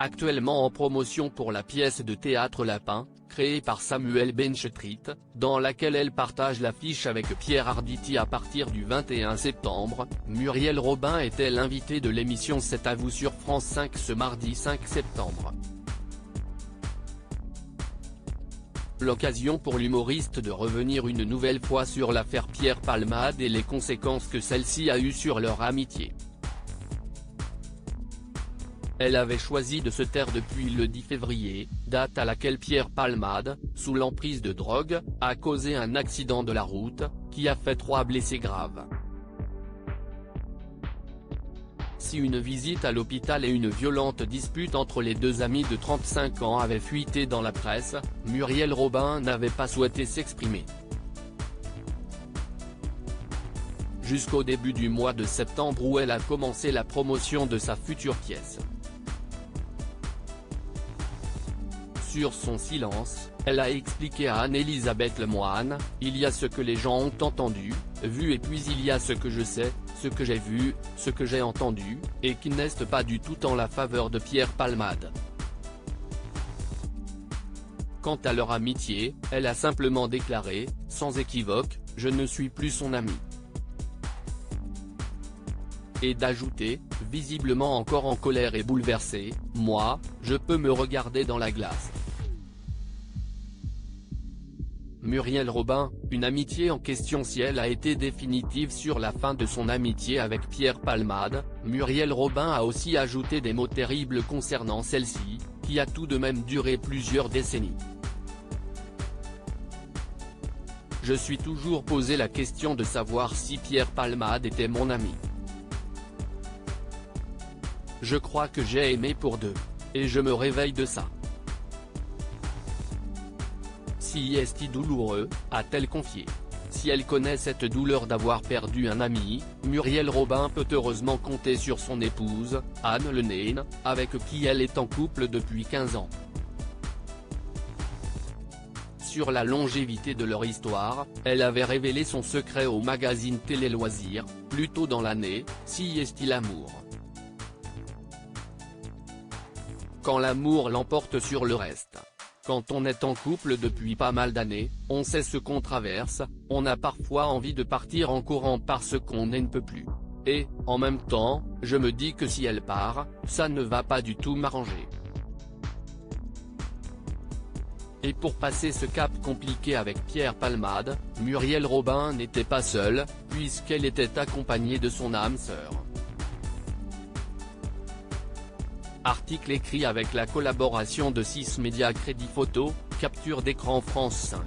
Actuellement en promotion pour la pièce de théâtre Lapin, créée par Samuel Benchetrit, dans laquelle elle partage l'affiche avec Pierre Arditi à partir du 21 septembre, Muriel Robin était l'invitée de l'émission C'est à vous sur France 5 ce mardi 5 septembre. L'occasion pour l'humoriste de revenir une nouvelle fois sur l'affaire Pierre Palmade et les conséquences que celle-ci a eues sur leur amitié. Elle avait choisi de se taire depuis le 10 février, date à laquelle Pierre Palmade, sous l'emprise de drogue, a causé un accident de la route, qui a fait 3 blessés graves. Si une visite à l'hôpital et une violente dispute entre les deux amis de 35 ans avaient fuité dans la presse, Muriel Robin n'avait pas souhaité s'exprimer. Jusqu'au début du mois de septembre où elle a commencé la promotion de sa future pièce. Sur son silence, elle a expliqué à Anne-Elisabeth Lemoine, il y a ce que les gens ont entendu, vu et puis il y a ce que je sais, ce que j'ai vu, ce que j'ai entendu, et qui n'est pas du tout en la faveur de Pierre Palmade. Quant à leur amitié, elle a simplement déclaré, sans équivoque, je ne suis plus son ami. Et d'ajouter, visiblement encore en colère et bouleversée, moi, je peux me regarder dans la glace. Muriel Robin, une amitié en question. Si elle a été définitive sur la fin de son amitié avec Pierre Palmade, Muriel Robin a aussi ajouté des mots terribles concernant celle-ci, qui a tout de même duré plusieurs décennies. Je suis toujours posé la question de savoir si Pierre Palmade était mon ami. Je crois que j'ai aimé pour deux. Et je me réveille de ça. Si est douloureux, a-t-elle confié. Si elle connaît cette douleur d'avoir perdu un ami, Muriel Robin peut heureusement compter sur son épouse, Anne Lenaine, avec qui elle est en couple depuis 15 ans. Sur la longévité de leur histoire, elle avait révélé son secret au magazine Télé Loisirs, plus tôt dans l'année, Si est l'amour. Quand l'amour l'emporte sur le reste. Quand on est en couple depuis pas mal d'années, on sait ce qu'on traverse, on a parfois envie de partir en courant parce qu'on ne peut plus. Et, en même temps, je me dis que si elle part, ça ne va pas du tout m'arranger. Et pour passer ce cap compliqué avec Pierre Palmade, Muriel Robin n'était pas seule, puisqu'elle était accompagnée de son âme sœur. Article écrit avec la collaboration de 6 médias. Crédit photo, capture d'écran France 5.